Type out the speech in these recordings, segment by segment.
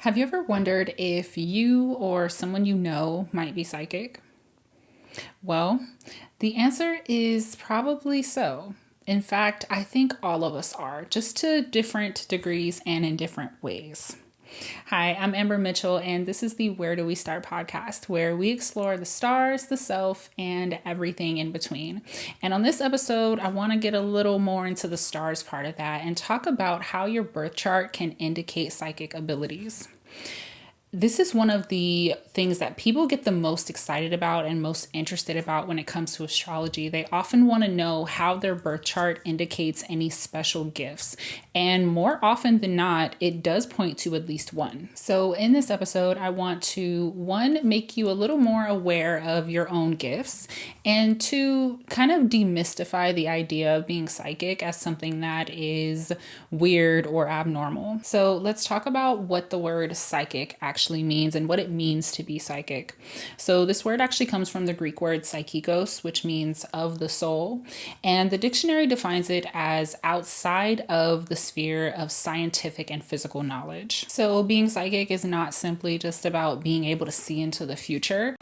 Have you ever wondered if you or someone you know might be psychic? Well, the answer is probably so. In fact, I think all of us are, just to different degrees and in different ways. Hi, I'm Amber Mitchell, and this is the Where Do We Start podcast, where we explore the stars, the self, and everything in between. And on this episode, I want to get a little more into the stars part of that and talk about how your birth chart can indicate psychic abilities. This is one of the things that people get the most excited about and most interested about when it comes to astrology. They often want to know how their birth chart indicates any special gifts. And more often than not, it does point to at least one. So in this episode, I want to, one, make you a little more aware of your own gifts, and two, kind of demystify the idea of being psychic as something that is weird or abnormal. So let's talk about what the word psychic actually means and what it means to be psychic. So this word actually comes from the Greek word psychikos, which means of the soul. And the dictionary defines it as outside of the sphere of scientific and physical knowledge. So being psychic is not simply just about being able to see into the future.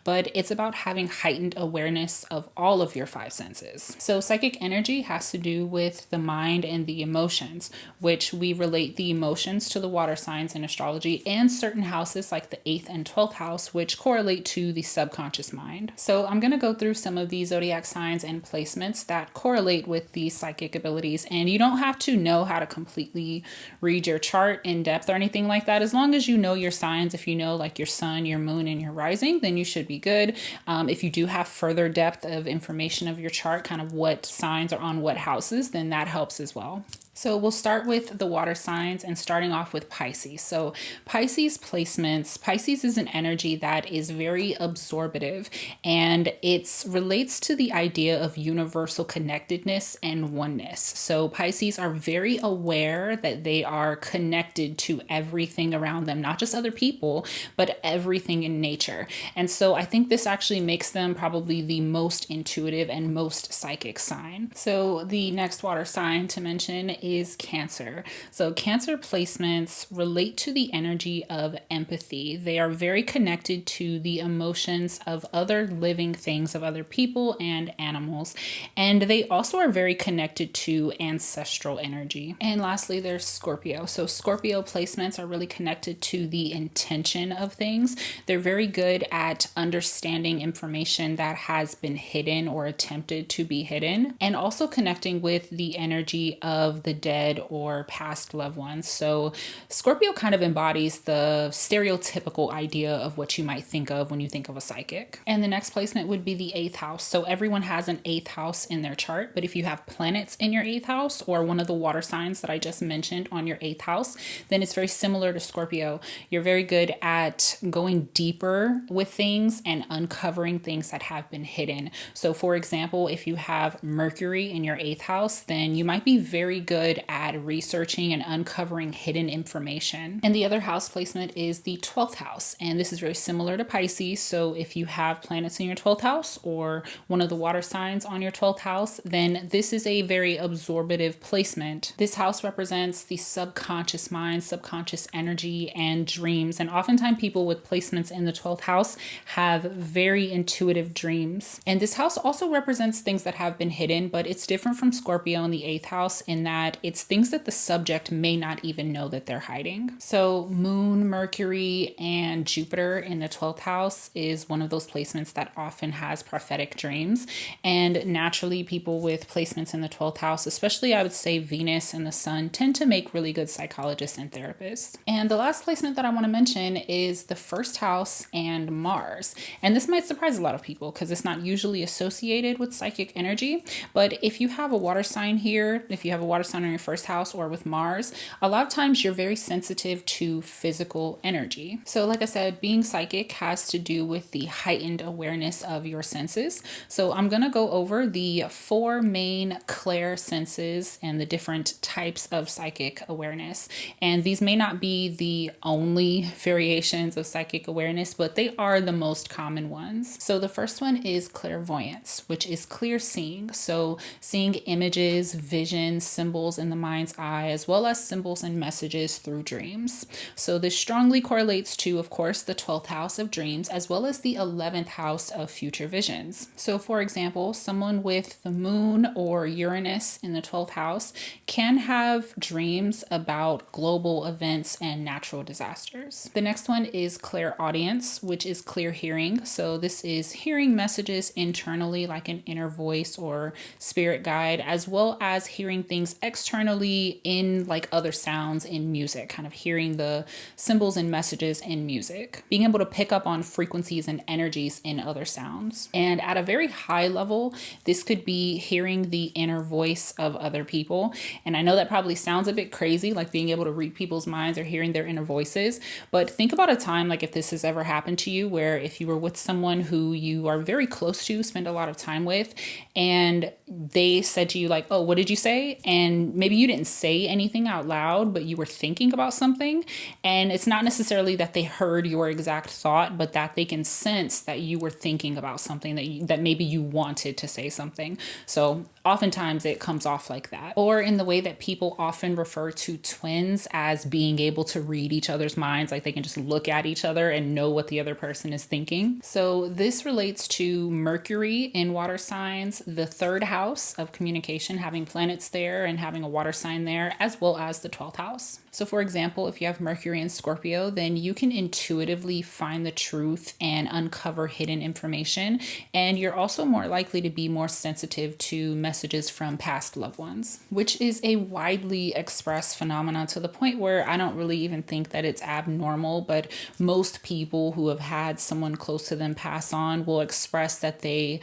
But it's about having heightened awareness of all of your five senses. So psychic energy has to do with the mind and the emotions, which we relate the emotions to the water signs in astrology and certain houses like the 8th and 12th house, which correlate to the subconscious mind. So I'm going to go through some of these zodiac signs and placements that correlate with these psychic abilities. And you don't have to know how to completely read your chart in depth or anything like that. As long as you know your signs, if you know like your sun, your moon, and your rising, then you should be good. If you do have further depth of information of your chart, kind of what signs are on what houses, then that helps as well. So we'll start with the water signs and starting off with Pisces. So Pisces placements, Pisces is an energy that is very absorptive, and it relates to the idea of universal connectedness and oneness. So Pisces are very aware that they are connected to everything around them, not just other people, but everything in nature. And so I think this actually makes them probably the most intuitive and most psychic sign. So the next water sign to mention is Cancer. So Cancer placements relate to the energy of empathy. They are very connected to the emotions of other living things, of other people and animals. And they also are very connected to ancestral energy. And lastly, there's Scorpio. So Scorpio placements are really connected to the intention of things. They're very good at understanding information that has been hidden or attempted to be hidden, and also connecting with the energy of the dead or past loved ones. So Scorpio kind of embodies the stereotypical idea of what you might think of when you think of a psychic. And the next placement would be the 8th house. So everyone has an 8th house in their chart, but if you have planets in your 8th house or one of the water signs that I just mentioned on your 8th house, then it's very similar to Scorpio. You're very good at going deeper with things and uncovering things that have been hidden. So for example, if you have Mercury in your 8th house, then you might be very good at researching and uncovering hidden information. And the other house placement is the 12th house. And this is very similar to Pisces. So if you have planets in your 12th house or one of the water signs on your 12th house, then this is a very absorptive placement. This house represents the subconscious mind, subconscious energy, and dreams. And oftentimes people with placements in the 12th house have very intuitive dreams. And this house also represents things that have been hidden, but it's different from Scorpio in the 8th house in that it's things that the subject may not even know that they're hiding. So Moon, Mercury, and Jupiter in the 12th house is one of those placements that often has prophetic dreams. And naturally, people with placements in the 12th house, especially I would say Venus and the Sun, tend to make really good psychologists and therapists. And the last placement that I want to mention is the 1st house and Mars. And this might surprise a lot of people because it's not usually associated with psychic energy. But if you have a water sign here, if you have a water sign Saturn in your first house or with Mars, a lot of times you're very sensitive to physical energy. So like I said, being psychic has to do with the heightened awareness of your senses. So I'm going to go over the 4 main clair senses and the different types of psychic awareness. And these may not be the only variations of psychic awareness, but they are the most common ones. So the first one is clairvoyance, which is clear seeing. So seeing images, visions, symbols in the mind's eye, as well as symbols and messages through dreams. So this strongly correlates to, of course, the 12th house of dreams, as well as the 11th house of future visions. So for example, someone with the moon or Uranus in the 12th house can have dreams about global events and natural disasters. The next one is clairaudience, which is clear hearing. So this is hearing messages internally, like an inner voice or spirit guide, as well as hearing things externally in like other sounds in music, kind of hearing the symbols and messages in music, being able to pick up on frequencies and energies in other sounds. And at a very high level, this could be hearing the inner voice of other people. And I know that probably sounds a bit crazy, like being able to read people's minds or hearing their inner voices, but think about a time, like if this has ever happened to you, where if you were with someone who you are very close to, spend a lot of time with, and they said to you like, oh, what did you say? And maybe you didn't say anything out loud, but you were thinking about something. And it's not necessarily that they heard your exact thought, but that they can sense that you were thinking about something, that maybe you wanted to say something. So oftentimes it comes off like that. Or in the way that people often refer to twins as being able to read each other's minds, like they can just look at each other and know what the other person is thinking. So this relates to Mercury in water signs, the 3rd house of communication, having planets there and having a water sign there, as well as the 12th house. So for example, if you have Mercury in Scorpio, then you can intuitively find the truth and uncover hidden information. And you're also more likely to be more sensitive to messages from past loved ones, which is a widely expressed phenomenon to the point where I don't really even think that it's abnormal, but most people who have had someone close to them pass on will express that they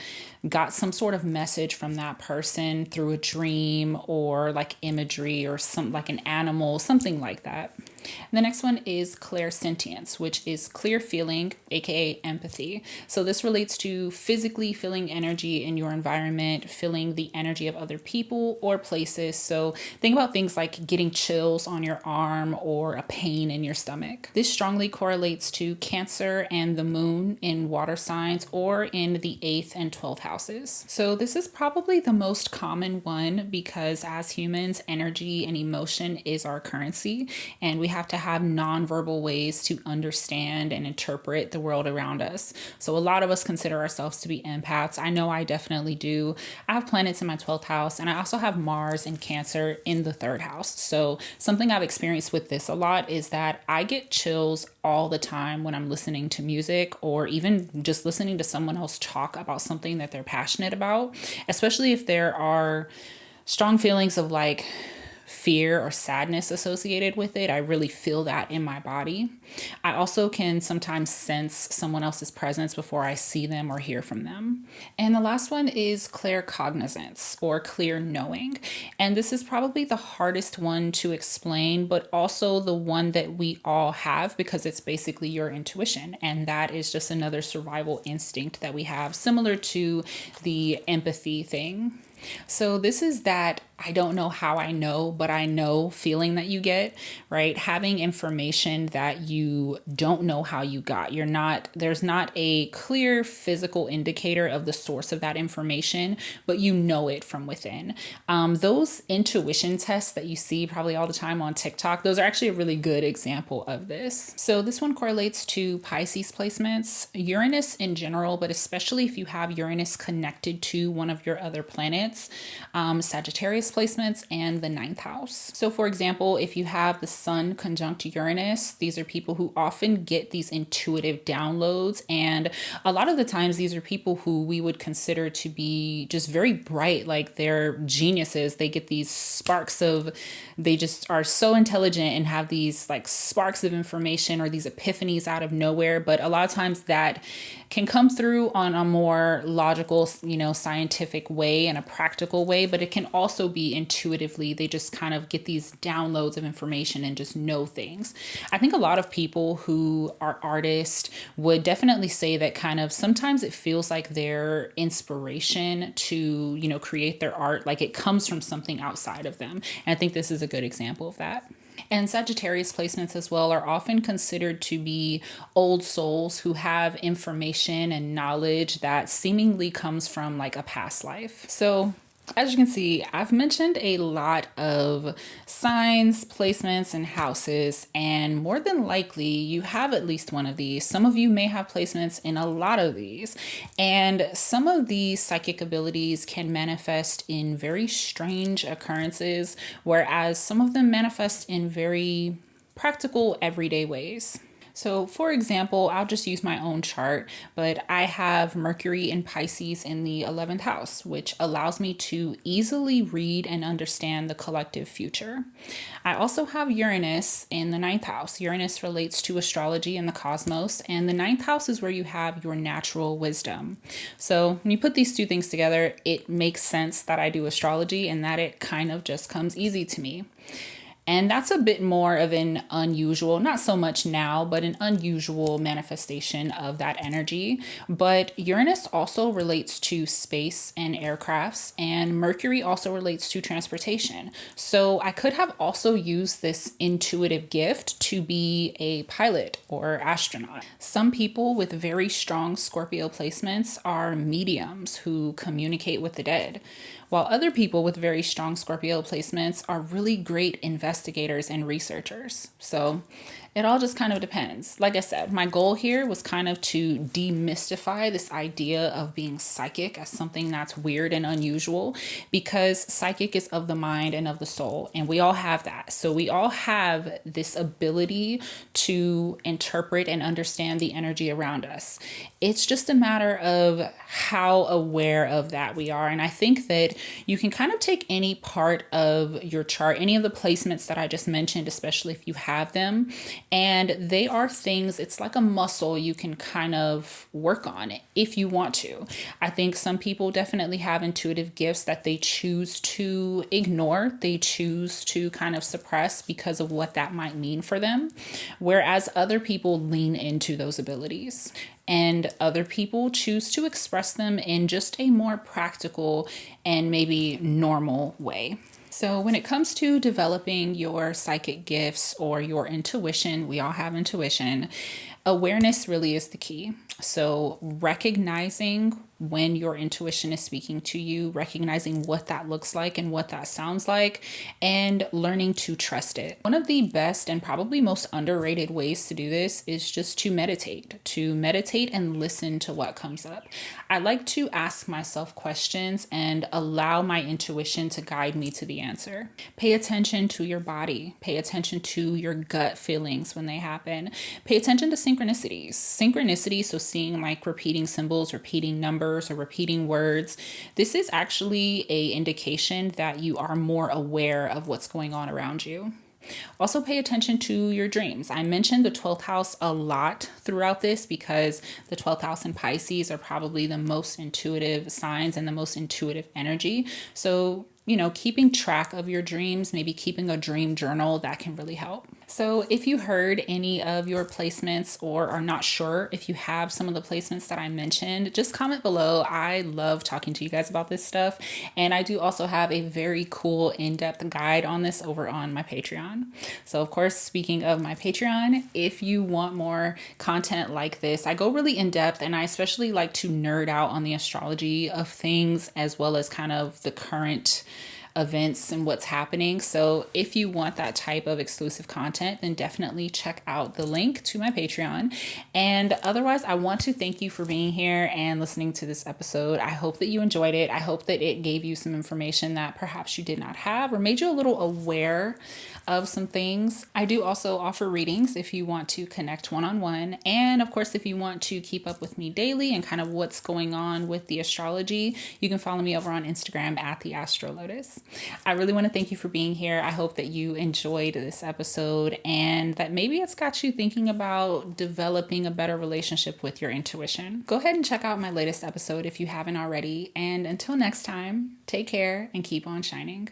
got some sort of message from that person through a dream or like imagery or some like an animal, something like that. And the next one is clairsentience, which is clear feeling, aka empathy. So this relates to physically feeling energy in your environment, feeling the energy of other people or places. So think about things like getting chills on your arm or a pain in your stomach. This strongly correlates to Cancer and the moon in water signs or in the 8th and 12th houses. So this is probably the most common one because as humans, energy and emotion is our currency, and we have to have nonverbal ways to understand and interpret the world around us. So a lot of us consider ourselves to be empaths. I know I definitely do. I have planets in my 12th house, and I also have Mars and Cancer in the 3rd house. So something I've experienced with this a lot is that I get chills all the time when I'm listening to music or even just listening to someone else talk about something that they're passionate about, especially if there are strong feelings of like fear or sadness associated with it. I really feel that in my body. I also can sometimes sense someone else's presence before I see them or hear from them. And the last one is claircognizance or clear knowing. And this is probably the hardest one to explain, but also the one that we all have because it's basically your intuition. And that is just another survival instinct that we have, similar to the empathy thing. So this is that I don't know how I know, but I know feeling that you get, right? Having information that you don't know how you got. There's not a clear physical indicator of the source of that information, but you know it from within. Those intuition tests that you see probably all the time on TikTok, those are actually a really good example of this. So this one correlates to Pisces placements, Uranus in general, but especially if you have Uranus connected to one of your other planets, Sagittarius placements, and the 9th house. So for example, if you have the sun conjunct Uranus, these are people who often get these intuitive downloads. And a lot of the times these are people who we would consider to be just very bright, like they're geniuses. They get these they just are so intelligent and have these like sparks of information or these epiphanies out of nowhere. But a lot of times that can come through on a more logical, scientific way and a practical way, but it can also be intuitively. They just kind of get these downloads of information and just know things. I think a lot of people who are artists would definitely say that kind of sometimes it feels like their inspiration to, create their art, like it comes from something outside of them. And I think this is a good example of that. And Sagittarius placements as well are often considered to be old souls who have information and knowledge that seemingly comes from like a past life. So as you can see, I've mentioned a lot of signs, placements, and houses, and more than likely you have at least one of these. Some of you may have placements in a lot of these, and some of these psychic abilities can manifest in very strange occurrences, whereas some of them manifest in very practical, everyday ways. So for example, I'll just use my own chart, but I have Mercury in Pisces in the 11th house, which allows me to easily read and understand the collective future. I also have Uranus in the 9th house. Uranus relates to astrology and the cosmos, and the 9th house is where you have your natural wisdom. So when you put these two things together, it makes sense that I do astrology and that it kind of just comes easy to me. And that's a bit more of an unusual, not so much now, but an unusual manifestation of that energy. But Uranus also relates to space and aircrafts, and Mercury also relates to transportation. So I could have also used this intuitive gift to be a pilot or astronaut. Some people with very strong Scorpio placements are mediums who communicate with the dead, while other people with very strong Scorpio placements are really great investigators and researchers. So it all just kind of depends. Like I said, my goal here was kind of to demystify this idea of being psychic as something that's weird and unusual, because psychic is of the mind and of the soul, and we all have that. So we all have this ability to interpret and understand the energy around us. It's just a matter of how aware of that we are. And I think that you can kind of take any part of your chart, any of the placements that I just mentioned, especially if you have them, and they are things, it's like a muscle you can kind of work on if you want to. I think some people definitely have intuitive gifts that they choose to ignore, they choose to kind of suppress because of what that might mean for them, whereas other people lean into those abilities. And other people choose to express them in just a more practical and maybe normal way. So when it comes to developing your psychic gifts or your intuition, we all have intuition, awareness really is the key. So recognizing when your intuition is speaking to you, recognizing what that looks like and what that sounds like, and learning to trust it. One of the best and probably most underrated ways to do this is just to meditate and listen to what comes up. I like to ask myself questions and allow my intuition to guide me to the answer. Pay attention to your body. Pay attention to your gut feelings when they happen. Pay attention to synchronicities. Synchronicity, so seeing like repeating symbols, repeating numbers, or repeating words. This is actually an indication that you are more aware of what's going on around you. Also pay attention to your dreams. I mentioned the 12th house a lot throughout this because the 12th house and Pisces are probably the most intuitive signs and the most intuitive energy. So, keeping track of your dreams, maybe keeping a dream journal, that can really help. So if you heard any of your placements or are not sure if you have some of the placements that I mentioned, just comment below. I love talking to you guys about this stuff. And I do also have a very cool in-depth guide on this over on my Patreon. So of course, speaking of my Patreon, if you want more content like this, I go really in depth, and I especially like to nerd out on the astrology of things as well as kind of the current events and what's happening. So if you want that type of exclusive content, then definitely check out the link to my Patreon. And otherwise, I want to thank you for being here and listening to this episode. I hope that you enjoyed it. I hope that it gave you some information that perhaps you did not have or made you a little aware of some things. I do also offer readings if you want to connect one-on-one. And of course, if you want to keep up with me daily and kind of what's going on with the astrology, you can follow me over on Instagram at theastrolotus. I really want to thank you for being here. I hope that you enjoyed this episode and that maybe it's got you thinking about developing a better relationship with your intuition. Go ahead and check out my latest episode if you haven't already. And until next time, take care and keep on shining.